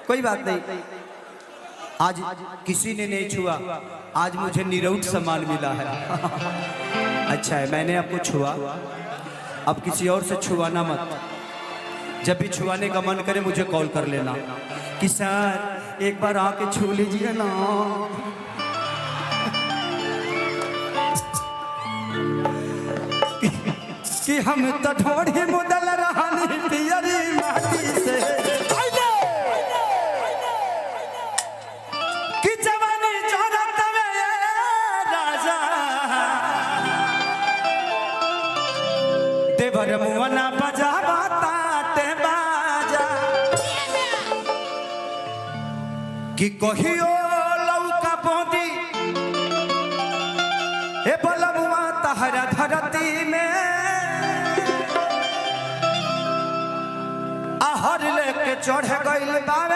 कोई बात नहीं, आज किसी ने नहीं छुआ, आज मुझे निरौट सम्मान मिला है। अच्छा है, मैंने आपको छुआ, अब किसी और से छुआना मत। जब भी छुआने का मन करे मुझे कॉल कर लेना कि सर एक बार आके छू लीजिए ना। कि हम तो ढोढ़ी मुदल रहानी पियरी माटी से, कि जवानी जोरत में राजा देवर मुअना बजावा ताते बाजा, कि कहियो लौका बोदी हे बलमुआ तहरा धरती में आहर लेके चढ़ गइल बावे।